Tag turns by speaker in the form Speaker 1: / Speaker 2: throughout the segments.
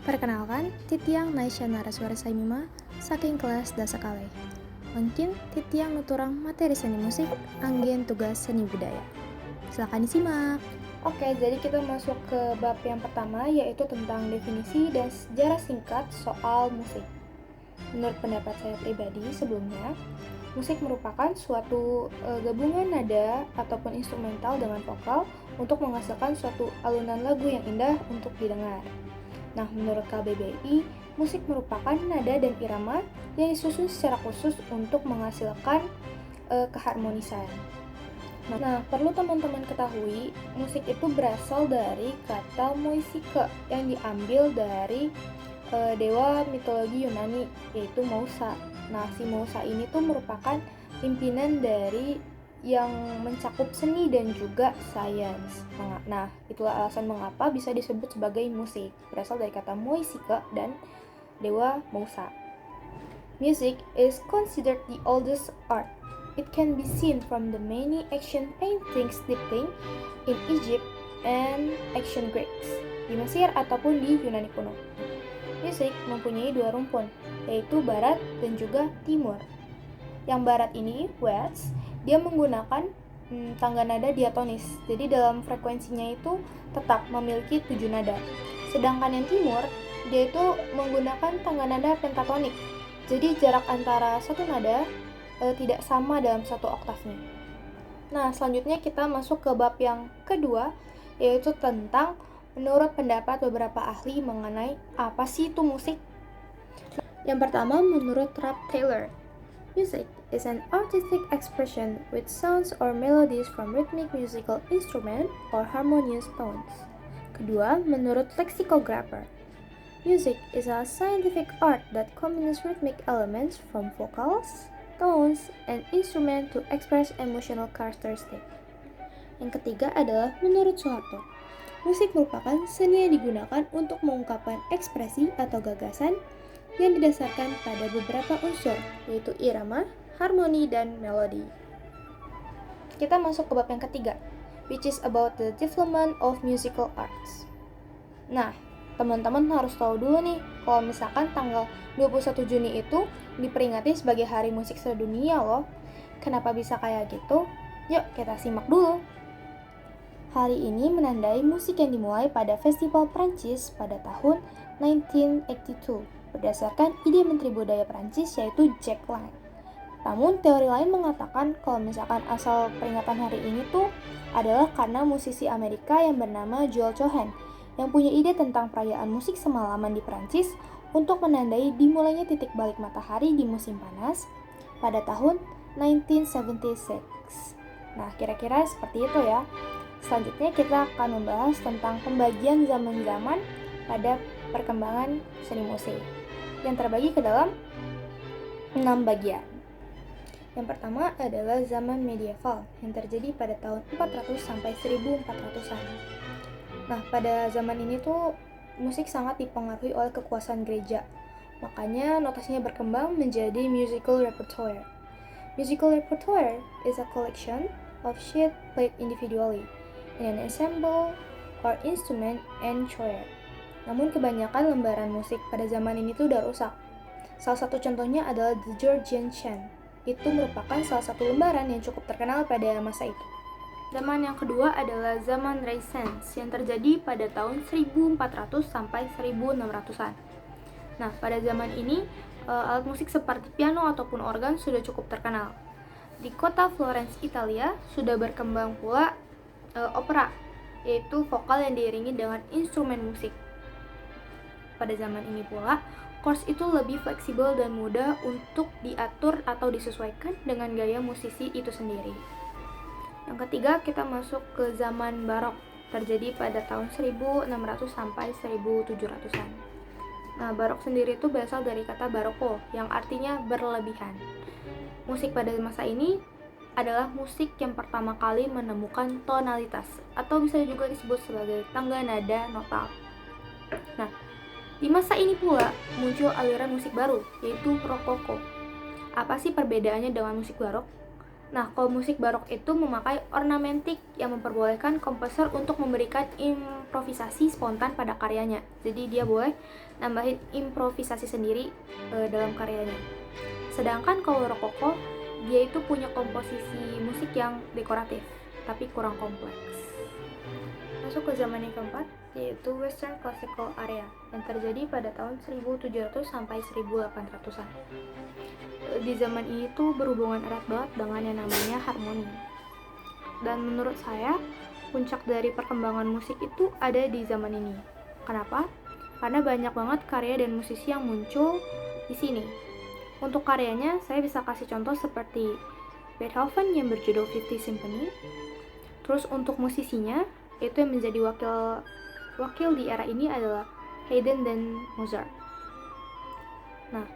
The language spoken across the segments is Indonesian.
Speaker 1: Perkenalkan, Titiang Naisha Naraswara Saimima, saking kelas Dasakale. Mungkin Titiang nuturang materi seni musik, anggen tugas seni budaya. Silakan disimak.
Speaker 2: Oke, jadi kita masuk ke bab yang pertama, yaitu tentang definisi dan sejarah singkat soal musik. Menurut pendapat saya pribadi sebelumnya, musik merupakan suatu gabungan nada ataupun instrumental dengan vokal untuk menghasilkan suatu alunan lagu yang indah untuk didengar. Nah, menurut KBBI, musik merupakan nada dan irama yang disusun secara khusus untuk menghasilkan keharmonisan. Nah, perlu teman-teman ketahui, musik itu berasal dari kata moisike yang diambil dari dewa mitologi Yunani, yaitu Mousa. Nah, si Mousa ini tuh merupakan pimpinan dari yang mencakup seni dan juga sains. Nah, itulah alasan mengapa bisa disebut sebagai musik, berasal dari kata moisike dan dewa Mousa. Music is considered the oldest art. It can be seen from the many ancient paintings depicting in Egypt and ancient Greeks, di Mesir ataupun di Yunani kuno. Musik mempunyai dua rumpun, yaitu barat dan juga timur. Yang barat ini, West, dia menggunakan tangga nada diatonis, jadi dalam frekuensinya itu tetap memiliki 7 nada. Sedangkan yang timur, dia itu menggunakan tangga nada pentatonik, jadi jarak antara satu nada tidak sama dalam satu oktavnya. Nah, selanjutnya kita masuk ke bab yang kedua, yaitu tentang menurut pendapat beberapa ahli mengenai apa sih itu musik. Yang pertama, menurut Ralph Taylor, music is an artistic expression with sounds or melodies from rhythmic musical instrument or harmonious tones. Kedua, menurut lexicographer, music is a scientific art that combines rhythmic elements from vocals, tones, and instrument to express emotional characteristics. Yang ketiga adalah menurut Soeharto, musik merupakan seni yang digunakan untuk mengungkapkan ekspresi atau gagasan yang didasarkan pada beberapa unsur, yaitu irama, harmoni, dan melodi. Kita masuk ke bab yang ketiga, which is about the development of musical arts. Nah, teman-teman harus tahu dulu nih, kalau misalkan tanggal 21 Juni itu diperingati sebagai Hari Musik Sedunia loh. Kenapa bisa kayak gitu? Yuk kita simak dulu. Hari ini menandai musik yang dimulai pada Festival Prancis pada tahun 1982 berdasarkan ide Menteri Budaya Prancis yaitu Jacques Lang. Namun teori lain mengatakan kalau misalkan asal peringatan hari ini tuh adalah karena musisi Amerika yang bernama Joel Cohen yang punya ide tentang perayaan musik semalaman di Prancis untuk menandai dimulainya titik balik matahari di musim panas pada tahun 1976. Nah, kira-kira seperti itu ya. Selanjutnya kita akan membahas tentang pembagian zaman-zaman pada perkembangan seni musik yang terbagi ke dalam 6 bagian. Yang pertama adalah zaman medieval yang terjadi pada tahun 400 sampai 1400-an. Nah, pada zaman ini tuh musik sangat dipengaruhi oleh kekuasaan gereja. Makanya notasinya berkembang menjadi musical repertoire. Musical repertoire is a collection of sheet played individually in an ensemble or instrument and choir. Namun kebanyakan lembaran musik pada zaman ini tuh udah rusak. Salah satu contohnya adalah The Georgian Chant. Itu merupakan salah satu lembaran yang cukup terkenal pada masa itu. Zaman yang kedua adalah zaman Renaissance yang terjadi pada tahun 1400 sampai 1600-an. Nah, pada zaman ini alat musik seperti piano ataupun organ sudah cukup terkenal. Di kota Florence, Italia, sudah berkembang pula opera, yaitu vokal yang diiringi dengan instrumen musik. Pada zaman ini pula, chords itu lebih fleksibel dan mudah untuk diatur atau disesuaikan dengan gaya musisi itu sendiri. Yang ketiga, kita masuk ke zaman barok, terjadi pada tahun 1600 sampai 1700-an. Nah, barok sendiri itu berasal dari kata baroko, yang artinya berlebihan. Musik pada masa ini adalah musik yang pertama kali menemukan tonalitas, atau bisa juga disebut sebagai tangga nada nota. Nah, di masa ini pula muncul aliran musik baru, yaitu rokoko. Apa sih perbedaannya dengan musik barok? Nah, kalau musik barok itu memakai ornamentik yang memperbolehkan komposer untuk memberikan improvisasi spontan pada karyanya. Jadi dia boleh nambahin improvisasi sendiri dalam karyanya. Sedangkan kalau rokoko, dia itu punya komposisi musik yang dekoratif, tapi kurang kompleks. Masuk ke zaman yang keempat, yaitu Western Classical Area, yang terjadi pada tahun 1700 sampai 1800-an. Di zaman ini tuh berhubungan erat banget dengan yang namanya harmoni. Dan menurut saya, puncak dari perkembangan musik itu ada di zaman ini. Kenapa? Karena banyak banget karya dan musisi yang muncul di sini. Untuk karyanya, saya bisa kasih contoh seperti Beethoven yang berjudul Fifth Symphony. Terus untuk musisinya, itu yang menjadi wakil di era ini adalah Haydn dan Mozart. Nah,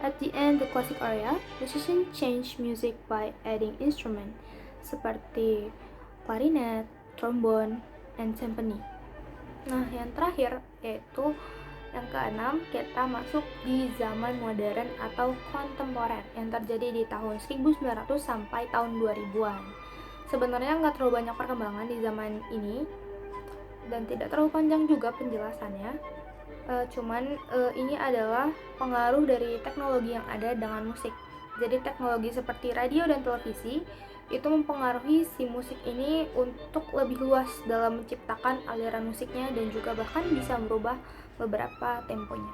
Speaker 2: at the end the classic area, musicians change music by adding instrument seperti clarinet, trombone, and symphony. Nah, yang terakhir yaitu yang keenam, kita masuk di zaman modern atau kontemporer yang terjadi di tahun 1900 sampai tahun 2000-an. Sebenarnya nggak terlalu banyak perkembangan di zaman ini dan tidak terlalu panjang juga penjelasannya. Ini adalah pengaruh dari teknologi yang ada dengan musik. Jadi teknologi seperti radio dan televisi itu mempengaruhi si musik ini untuk lebih luas dalam menciptakan aliran musiknya dan juga bahkan bisa merubah beberapa temponya.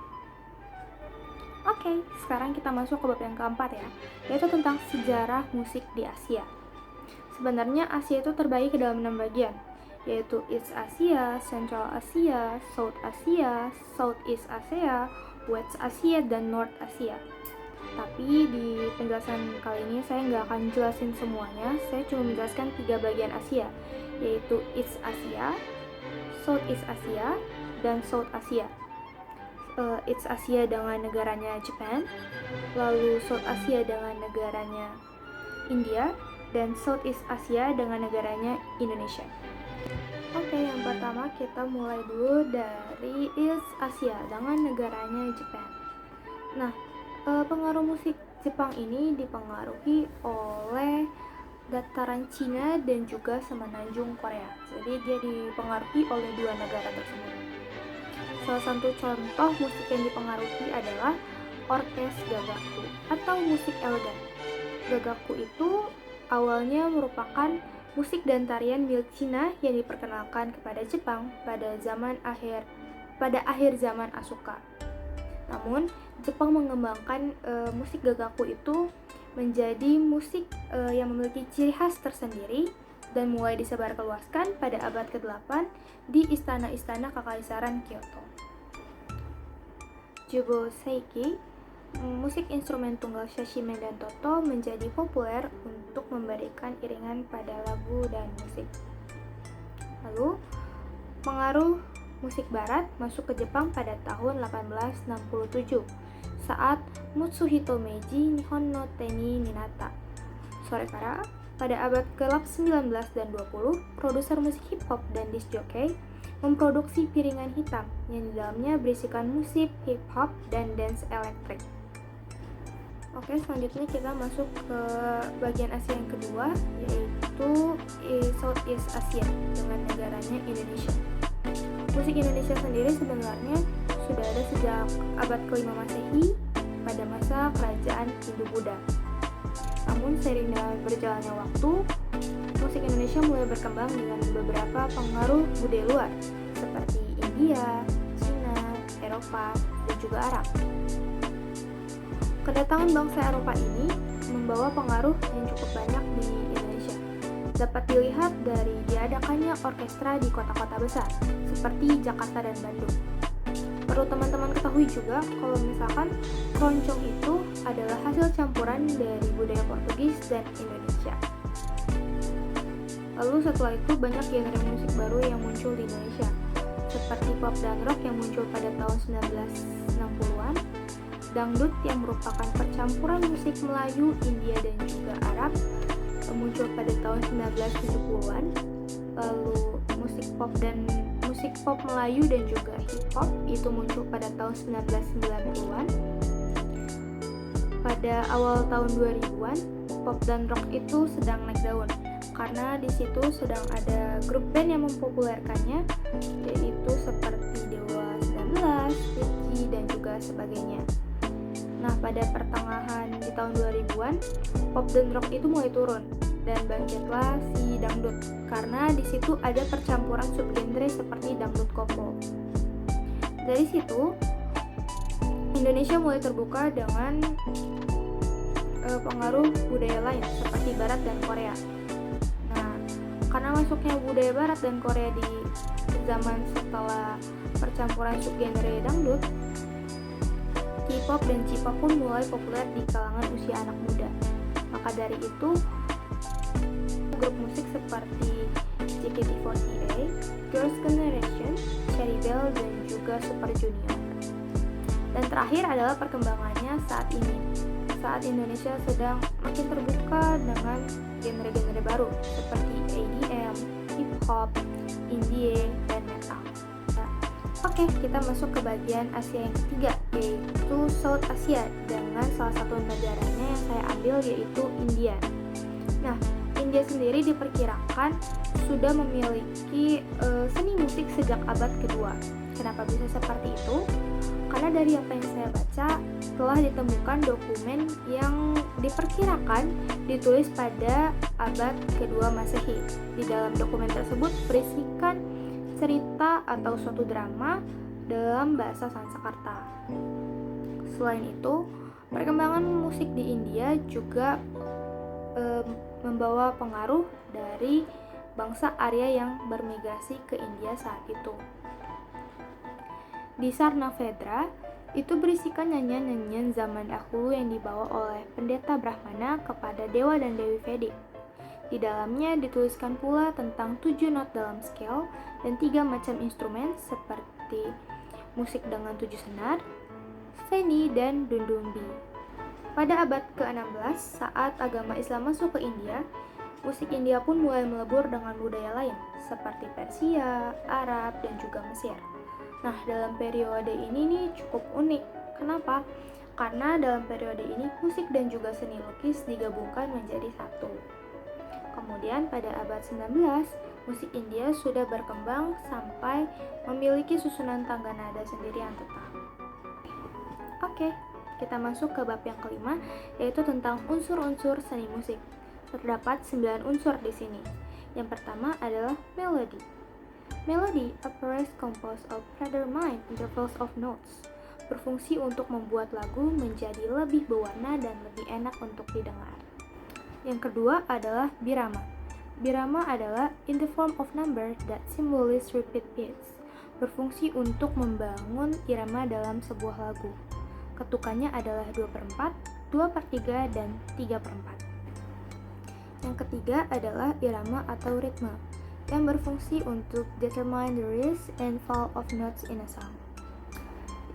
Speaker 2: Oke, sekarang kita masuk ke bab yang keempat ya, yaitu tentang sejarah musik di Asia. Sebenarnya Asia itu terbagi ke dalam 6 bagian, yaitu East Asia, Central Asia, South Asia, Southeast Asia, West Asia, dan North Asia. Tapi di penjelasan kali ini saya nggak akan jelasin semuanya, saya cuma menjelaskan 3 bagian Asia, yaitu East Asia, Southeast Asia, dan South Asia. East Asia dengan negaranya Jepang, lalu South Asia dengan negaranya India, dan Southeast Asia dengan negaranya Indonesia. Oke, yang pertama kita mulai dulu dari East Asia dengan negaranya Jepang. Nah, pengaruh musik Jepang ini dipengaruhi oleh dataran Cina dan juga semenanjung Korea. Jadi dia dipengaruhi oleh 2 negara tersebut. Salah satu contoh musik yang dipengaruhi adalah orkes gagaku atau musik elegan. Gagaku itu awalnya merupakan musik dan tarian milik Cina yang diperkenalkan kepada Jepang pada akhir zaman Asuka. Namun, Jepang mengembangkan musik gagaku itu menjadi musik yang memiliki ciri khas tersendiri dan mulai disebarluaskan pada abad ke-8 di istana-istana kekaisaran Kyoto. Juboseiki, musik instrumen tunggal sashimen dan toto menjadi populer untuk memberikan iringan pada lagu dan musik. Lalu, pengaruh musik barat masuk ke Jepang pada tahun 1867 saat Mutsuhito Meiji Nihon no Teni Ninata. Sorekara, pada abad ke-19 dan 20, produser musik hip hop dan disc jockey memproduksi piringan hitam yang di dalamnya berisikan musik hip hop dan dance elektrik. Oke, selanjutnya kita masuk ke bagian Asia yang kedua, yaitu Southeast Asia dengan negaranya Indonesia. Musik Indonesia sendiri sebenarnya sudah ada sejak abad ke-5 Masehi pada masa kerajaan Hindu-Buddha. Namun seiring dengan berjalannya waktu, musik Indonesia mulai berkembang dengan beberapa pengaruh budaya luar seperti India, Cina, Eropa, dan juga Arab. Kedatangan bangsa Eropa ini membawa pengaruh yang cukup banyak di Indonesia. Dapat dilihat dari diadakannya orkestra di kota-kota besar seperti Jakarta dan Bandung. Perlu teman-teman ketahui juga kalau misalkan keroncong itu adalah hasil campuran dari budaya Portugis dan Indonesia. Lalu setelah itu banyak genre musik baru yang muncul di Indonesia, seperti pop dan rock yang muncul pada tahun 1960-an, dangdut yang merupakan percampuran musik Melayu, India, dan juga Arab muncul pada tahun 1970-an, lalu musik pop Melayu dan juga hip hop itu muncul pada tahun 1990-an. Pada awal tahun 2000-an, pop dan rock itu sedang naik daun, karena di situ sedang ada grup band yang mempopulerkannya, yaitu seperti Dewa 19, Vicky, dan juga sebagainya. Nah, pada pertengahan di tahun 2000-an, pop dan rock itu mulai turun dan bangkitlah si dangdut, karena di situ ada percampuran subgenre seperti dangdut koplo. Dari situ, Indonesia mulai terbuka dengan pengaruh budaya lain seperti Barat dan Korea. Nah, karena masuknya budaya Barat dan Korea di zaman setelah percampuran subgenre dangdut, K-pop dan J-pop pun mulai populer di kalangan usia anak muda. Maka dari itu, grup musik seperti JKT48, Girls' Generation, Cherry Bell, dan juga Super Junior. Dan terakhir adalah perkembangannya saat ini. Saat Indonesia sedang makin terbuka dengan genre-genre baru seperti EDM, hip hop, indie, dan metal. Oke, kita masuk ke bagian Asia yang ketiga, yaitu South Asia, dengan salah satu negaranya yang saya ambil yaitu India. Nah, India sendiri diperkirakan sudah memiliki seni musik sejak abad kedua. Kenapa bisa seperti itu? Karena dari apa yang saya baca, telah ditemukan dokumen yang diperkirakan ditulis pada abad kedua Masehi. Di dalam dokumen tersebut berisikan cerita atau suatu drama dalam bahasa Sanskerta. Selain itu, perkembangan musik di India juga membawa pengaruh dari bangsa Arya yang bermigrasi ke India saat itu. Di Sarnavedra itu berisikan nyanyian-nyanyian zaman dahulu yang dibawa oleh pendeta Brahmana kepada dewa dan dewi Vedic. Di dalamnya dituliskan pula tentang 7 not dalam scale dan 3 macam instrumen seperti musik dengan 7 senar, veni, dan dundumbi. Pada abad ke-16, saat agama Islam masuk ke India, musik India pun mulai melebur dengan budaya lain seperti Persia, Arab, dan juga Mesir. Nah, dalam periode ini nih cukup unik. Kenapa? Karena dalam periode ini musik dan juga seni lukis digabungkan menjadi satu. Kemudian pada abad 19, musik India sudah berkembang sampai memiliki susunan tangga nada sendiri yang tetap. Oke, kita masuk ke bab yang kelima, yaitu tentang unsur-unsur seni musik. Terdapat 9 unsur di sini. Yang pertama adalah melody. Melody, a phrase composed of predetermined intervals of notes, berfungsi untuk membuat lagu menjadi lebih berwarna dan lebih enak untuk didengar. Yang kedua adalah birama. Birama adalah in the form of number that symbolize repeat beats, berfungsi untuk membangun irama dalam sebuah lagu. Ketukannya adalah 2/4, 2/3, dan 3/4. Yang ketiga adalah irama atau ritme, yang berfungsi untuk determine the rise and fall of notes in a song.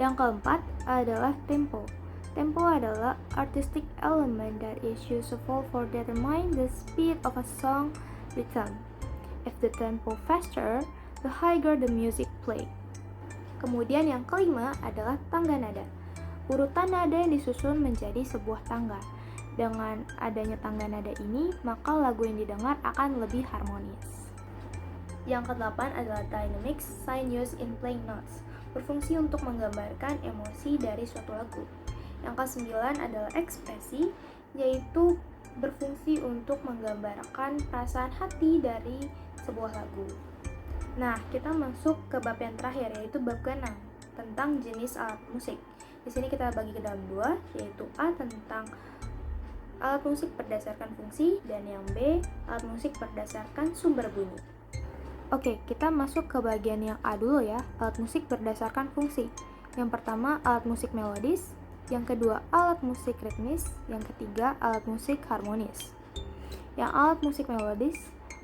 Speaker 2: Yang keempat adalah tempo. Tempo adalah artistic element that is useful for determine the speed of a song rhythm. If the tempo faster, the higher the music play. Kemudian yang kelima adalah tangga nada. Urutan nada yang disusun menjadi sebuah tangga. Dengan adanya tangga nada ini, maka lagu yang didengar akan lebih harmonis. Yang kedelapan adalah dynamics, sign used in playing notes, berfungsi untuk menggambarkan emosi dari suatu lagu. Yang kesembilan adalah ekspresi, yaitu berfungsi untuk menggambarkan perasaan hati dari sebuah lagu. Nah, kita masuk ke bab yang terakhir, yaitu bab ke-6, tentang jenis alat musik. Di sini kita bagi ke dalam 2, yaitu A tentang alat musik berdasarkan fungsi, dan yang B, alat musik berdasarkan sumber bunyi. Oke, kita masuk ke bagian yang A dulu ya, alat musik berdasarkan fungsi. Yang pertama, alat musik melodis. Yang kedua, alat musik ritmis. Yang ketiga, alat musik harmonis. Yang alat musik melodis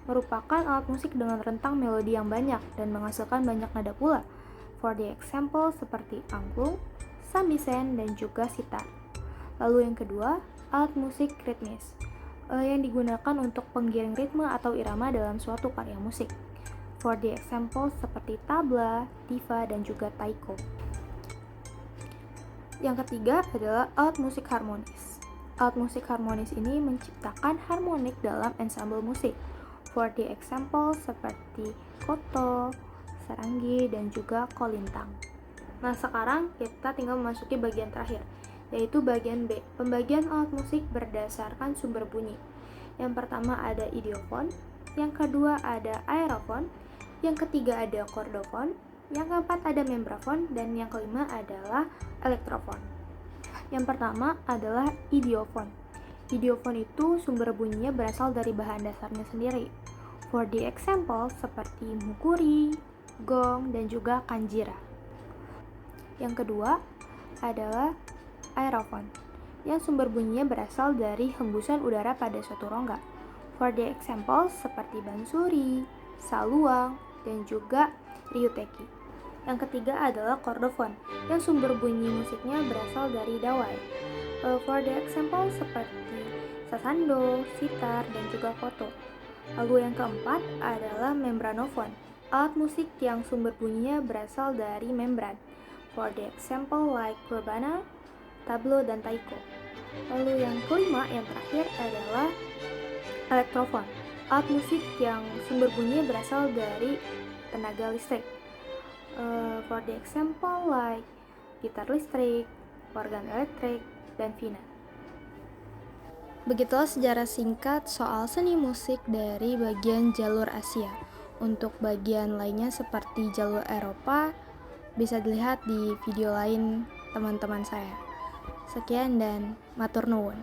Speaker 2: merupakan alat musik dengan rentang melodi yang banyak dan menghasilkan banyak nada pula. For the example, seperti angklung, samisen, dan juga sitar. Lalu yang kedua, alat musik ritmis, yang digunakan untuk penggiring ritme atau irama dalam suatu karya musik. For the example seperti tabla, tifa, dan juga taiko. Yang ketiga adalah alat musik harmonis. Alat musik harmonis ini menciptakan harmonik dalam ensemble musik. For the example seperti koto, sarangi, dan juga kolintang. Nah, sekarang kita tinggal memasuki bagian terakhir, yaitu bagian B, pembagian alat musik berdasarkan sumber bunyi. Yang pertama ada idiofon, yang kedua ada aerofon, yang ketiga ada kordofon, yang keempat ada membrafon, dan yang kelima adalah elektrofon. Yang pertama adalah idiofon. Idiofon itu sumber bunyinya berasal dari bahan dasarnya sendiri. For the example seperti mukuri, gong, dan juga kanjira. Yang kedua adalah aerofon, yang sumber bunyinya berasal dari hembusan udara pada suatu rongga. For the example seperti bansuri, saluang, dan juga ryuteki. Yang ketiga adalah kordofon, yang sumber bunyi musiknya berasal dari dawai. For the example seperti sasando, sitar, dan juga koto. Lalu yang keempat adalah membranofon, alat musik yang sumber bunyinya berasal dari membran. For the example like rebana, tablo, dan taiko. Lalu yang kelima, yang terakhir adalah elektrofon, alat musik yang sumber bunyinya berasal dari tenaga listrik. For the example like gitar listrik, organ elektrik, dan vina.
Speaker 1: Begitulah sejarah singkat soal seni musik dari bagian jalur Asia. Untuk bagian lainnya seperti jalur Eropa, bisa dilihat di video lain teman-teman saya. Sekian dan matur nuwun.